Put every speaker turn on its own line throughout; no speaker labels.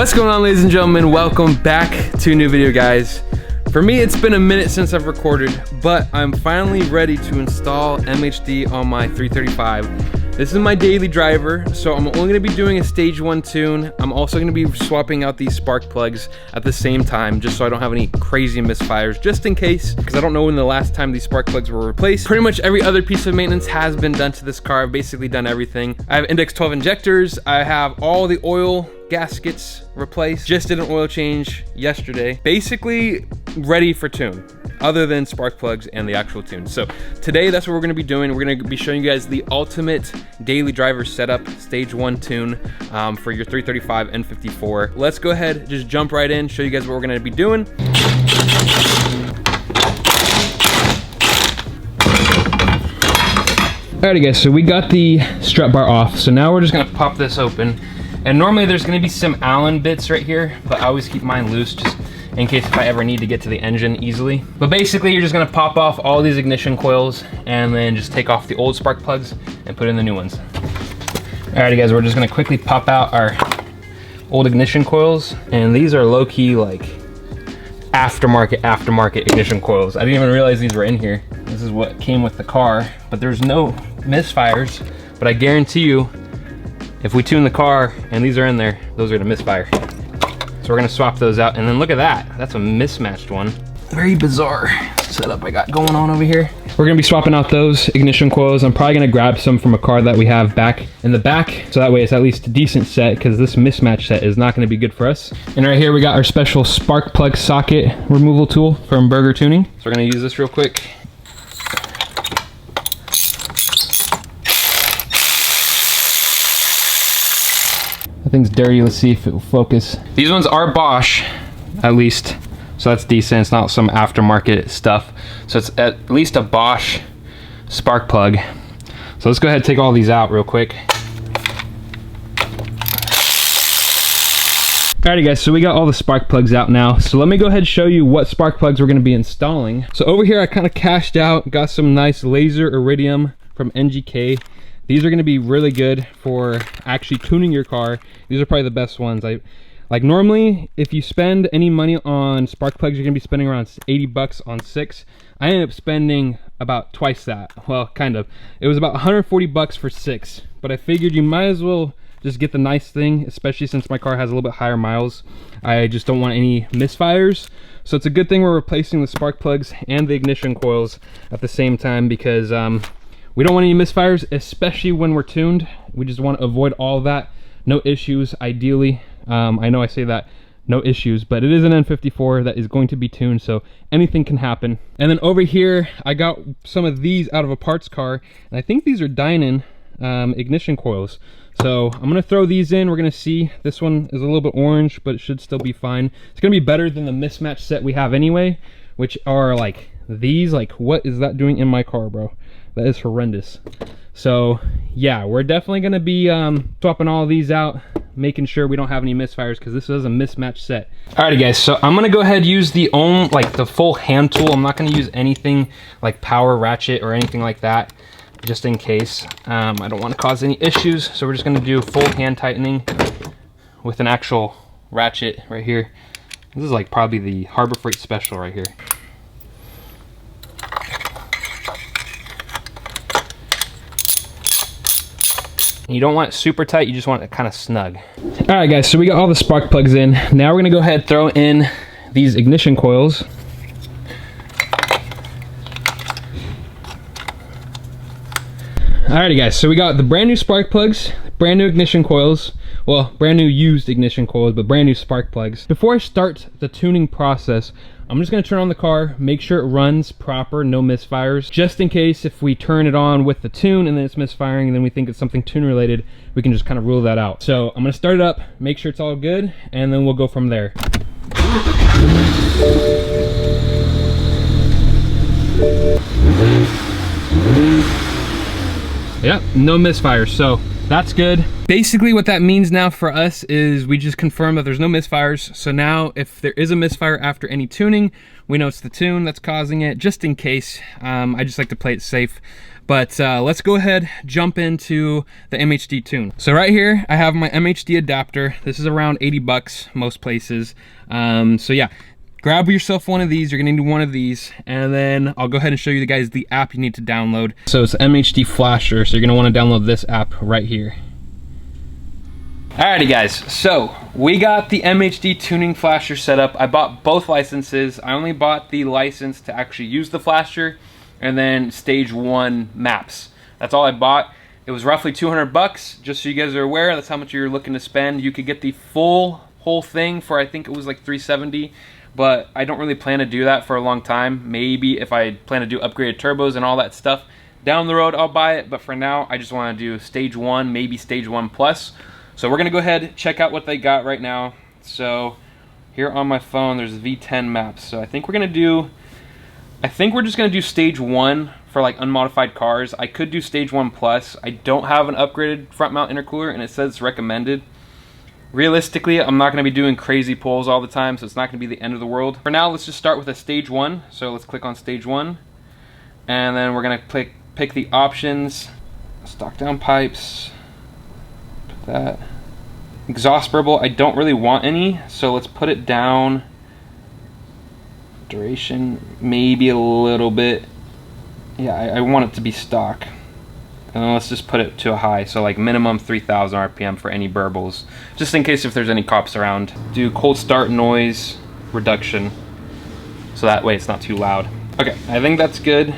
What's going on, ladies and gentlemen? Welcome back to a new video, guys. For me, it's been a minute since I've recorded, but I'm finally ready to install MHD on my 335. This is my daily driver, so I'm only gonna be doing a stage 1 tune. I'm also gonna be swapping out these spark plugs at the same time, just so I don't have any crazy misfires, just in case, because I don't know when the last time these spark plugs were replaced. Pretty much every other piece of maintenance has been done to this car. I've basically done everything. I have index 12 injectors. I have all the oil gaskets replaced. Just did an oil change yesterday. Basically ready for tune, other than spark plugs and the actual tune. So today, that's what we're gonna be doing. We're gonna be showing you guys the ultimate daily driver setup, stage 1 tune for your 335 N54. Let's go ahead, just jump right in, show you guys what we're gonna be doing. Alrighty guys, so we got the strut bar off. So now we're just gonna pop this open. And normally there's gonna be some Allen bits right here, but I always keep mine loose just in case if I ever need to get to the engine easily. But basically you're just gonna pop off all these ignition coils and then just take off the old spark plugs and put in the new ones. Alrighty guys, we're just gonna quickly pop out our old ignition coils. And these are low-key like aftermarket ignition coils. I didn't even realize these were in here. This is what came with the car, but there's no misfires. But I guarantee you, if we tune the car and these are in there, those are gonna misfire. So we're gonna swap those out, and then look at that. That's a mismatched one. Very bizarre setup I got going on over here. We're gonna be swapping out those ignition coils. I'm probably gonna grab some from a car that we have back in the back, so that way it's at least a decent set, because this mismatch set is not gonna be good for us. And right here we got our special spark plug socket removal tool from Burger Tuning. So we're gonna use this real quick. Thing's dirty. Let's see if it will focus. These ones are Bosch, at least, so that's decent. It's not some aftermarket stuff, so it's at least a Bosch spark plug. So let's go ahead and take all these out real quick. Alrighty guys, so we got all the spark plugs out now. So let me go ahead and show you what spark plugs we're going to be installing. So over here I kind of cashed out, got some nice laser iridium from NGK. These are going to be really good for actually tuning your car. These are probably the best ones. Like normally, if you spend any money on spark plugs, you're going to be spending around 80 bucks on 6. I ended up spending about twice that. Well, kind of. It was about 140 bucks for 6. But I figured you might as well just get the nice thing, especially since my car has a little bit higher miles. I just don't want any misfires. So it's a good thing we're replacing the spark plugs and the ignition coils at the same time, because we don't want any misfires, especially when we're tuned. We just want to avoid all of that. No issues, ideally. I know I say that, no issues, but it is an N54 that is going to be tuned, so anything can happen. And then over here, I got some of these out of a parts car, and I think these are Dynon ignition coils. So I'm gonna throw these in. We're gonna see. This one is a little bit orange, but it should still be fine. It's gonna be better than the mismatch set we have anyway, which are like these. Like, what is that doing in my car, bro? That is horrendous. So yeah, we're definitely gonna be swapping all of these out, making sure we don't have any misfires, because this is a mismatched set. Alrighty guys, so I'm gonna go ahead and use the full hand tool. I'm not gonna use anything like power ratchet or anything like that, just in case. I don't want to cause any issues, so we're just gonna do full hand tightening with an actual ratchet right here. This is like probably the Harbor Freight Special right here. You don't want it super tight, you just want it kind of snug. All right guys, so we got all the spark plugs in. Now we're gonna go ahead and throw in these ignition coils. Alrighty guys, so we got the brand new spark plugs, brand new ignition coils, well, brand new used ignition coils, but brand new spark plugs. Before I start the tuning process, I'm just gonna turn on the car, make sure it runs proper, no misfires, just in case if we turn it on with the tune and then it's misfiring and then we think it's something tune related, we can just kind of rule that out. So I'm gonna start it up, make sure it's all good, and then we'll go from there. Yep, no misfires, so that's good. Basically what that means now for us is we just confirm that there's no misfires. So now if there is a misfire after any tuning, we know it's the tune that's causing it, just in case. I just like to play it safe. But let's go ahead, jump into the MHD tune. So right here, I have my MHD adapter. This is around 80 bucks most places. So yeah, grab yourself one of these. You're gonna need one of these, and then I'll go ahead and show you guys the app you need to download. So it's MHD Flasher, so you're gonna wanna download this app right here. Alrighty guys, so we got the MHD tuning flasher set up. I bought both licenses. I only bought the license to actually use the flasher, and then stage 1 maps. That's all I bought. It was roughly 200 bucks, just so you guys are aware. That's how much you're looking to spend. You could get the whole thing for, I think it was like 370, but I don't really plan to do that for a long time. Maybe if I plan to do upgraded turbos and all that stuff down the road, I'll buy it, but for now I just want to do stage 1, maybe stage 1 plus. So we're gonna go ahead and check out what they got right now. So here on my phone, there's V10 maps. So I think we're just gonna do stage 1 for like unmodified cars. I could do stage 1 plus. I don't have an upgraded front mount intercooler, and it says it's recommended. Realistically, I'm not gonna be doing crazy pulls all the time, so it's not gonna be the end of the world. For now, let's just start with a stage 1. So let's click on stage 1, and then we're gonna pick the options, stock down pipes, put that. Exhaust burble, I don't really want any, so let's put it down. Duration, maybe a little bit. Yeah, I want it to be stock. And then let's just put it to a high, so like minimum 3,000 RPM for any burbles, just in case if there's any cops around. Do cold start noise reduction, so that way it's not too loud. Okay, I think that's good.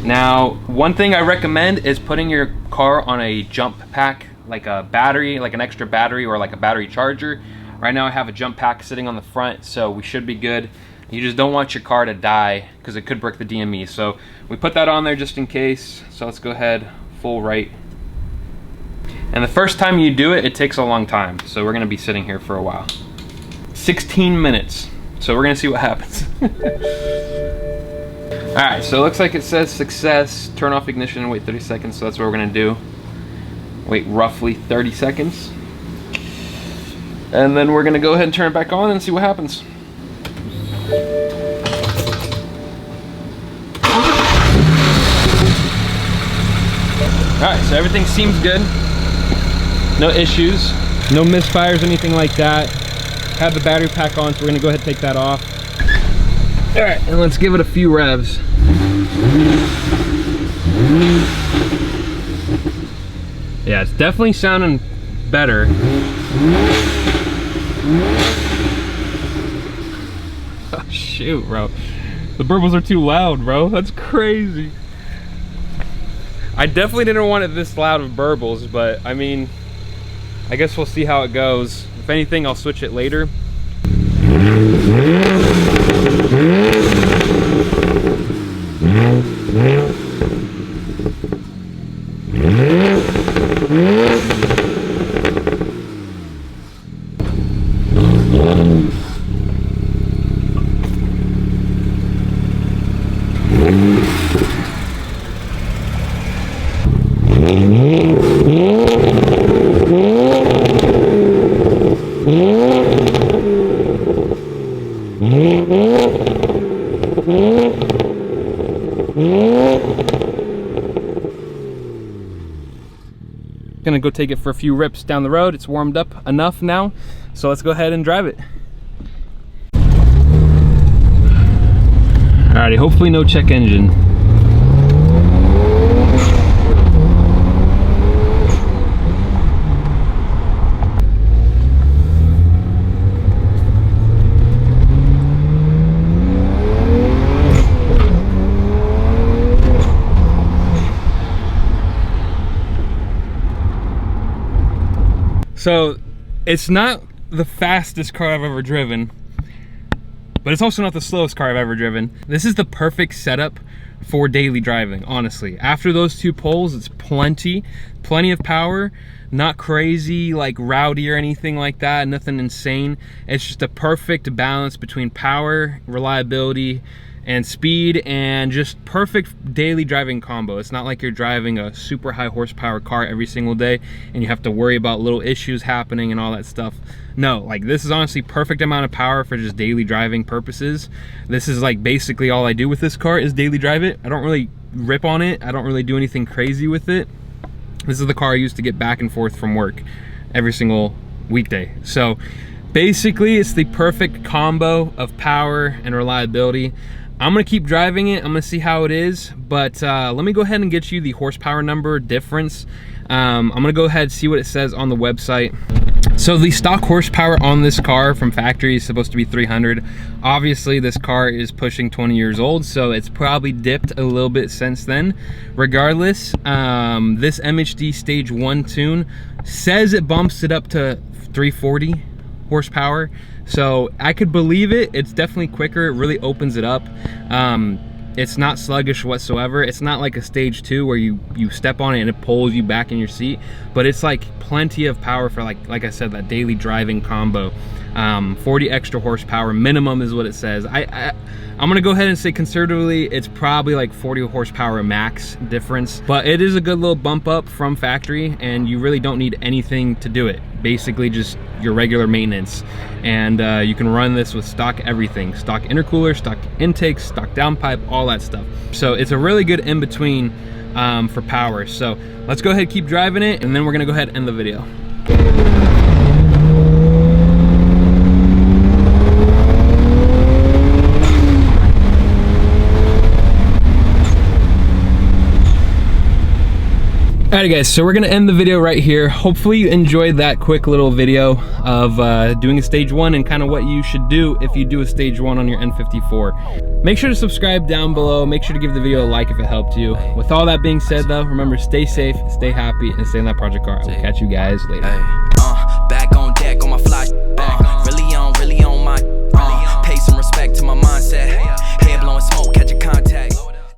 Now, one thing I recommend is putting your car on a jump pack, like a battery, like an extra battery or like a battery charger. Right now I have a jump pack sitting on the front, so we should be good. You just don't want your car to die because it could break the DME. So we put that on there just in case. So let's go ahead, full right. And the first time you do it, it takes a long time. So we're gonna be sitting here for a while. 16 minutes. So we're gonna see what happens. All right, so it looks like it says success, turn off ignition and wait 30 seconds. So that's what we're gonna do. Wait roughly 30 seconds. And then we're gonna go ahead and turn it back on and see what happens. Alright, so everything seems good. No issues, no misfires, anything like that. Have the battery pack on, so we're gonna go ahead and take that off. Alright, and let's give it a few revs. Yeah, it's definitely sounding better. Oh, shoot, bro. The burbles are too loud, bro. That's crazy. I definitely didn't want it this loud of burbles, but I mean, I guess we'll see how it goes. If anything, I'll switch it later. Gonna go take it for a few rips down the road. It's warmed up enough now, so let's go ahead and drive it. Alrighty, hopefully no check engine. So it's not the fastest car I've ever driven, but it's also not the slowest car I've ever driven. This is the perfect setup for daily driving, honestly. After those two poles, it's plenty of power, not crazy, like rowdy or anything like that, nothing insane. It's just a perfect balance between power, reliability, and speed, and just perfect daily driving combo. It's not like you're driving a super high horsepower car every single day and you have to worry about little issues happening and all that stuff. No, like this is honestly perfect amount of power for just daily driving purposes. This is like basically all I do with this car is daily drive it. I don't really rip on it. I don't really do anything crazy with it. This is the car I use to get back and forth from work every single weekday. So basically it's the perfect combo of power and reliability. I'm gonna keep driving it. I'm gonna see how it is, but let me go ahead and get you the horsepower number difference. I'm gonna go ahead and see what it says on the website. So the stock horsepower on this car from factory is supposed to be 300. Obviously this car is pushing 20 years old, so it's probably dipped a little bit since then. Regardless, this MHD stage 1 tune says it bumps it up to 340 horsepower. So I could believe it. It's definitely quicker. It really opens it up. It's not sluggish whatsoever. It's not like a stage 2 where you step on it and it pulls you back in your seat, but it's like plenty of power for like I said, that daily driving combo. 40 extra horsepower minimum is what it says. I'm gonna go ahead and say conservatively it's probably like 40 horsepower max difference, but it is a good little bump up from factory, and you really don't need anything to do it. Basically just your regular maintenance, and you can run this with stock everything, stock intercooler, stock intake, stock downpipe, all that stuff. So it's a really good in between for power. So let's go ahead and keep driving it, and then we're gonna go ahead and end the video. Alright guys, so we're gonna end the video right here. Hopefully you enjoyed that quick little video of doing a stage 1 and kind of what you should do if you do a stage 1 on your N54. Make sure to subscribe down below. Make sure to give the video a like if it helped you. With all that being said though, remember, stay safe, stay happy, and stay in that project car. I will catch you guys later.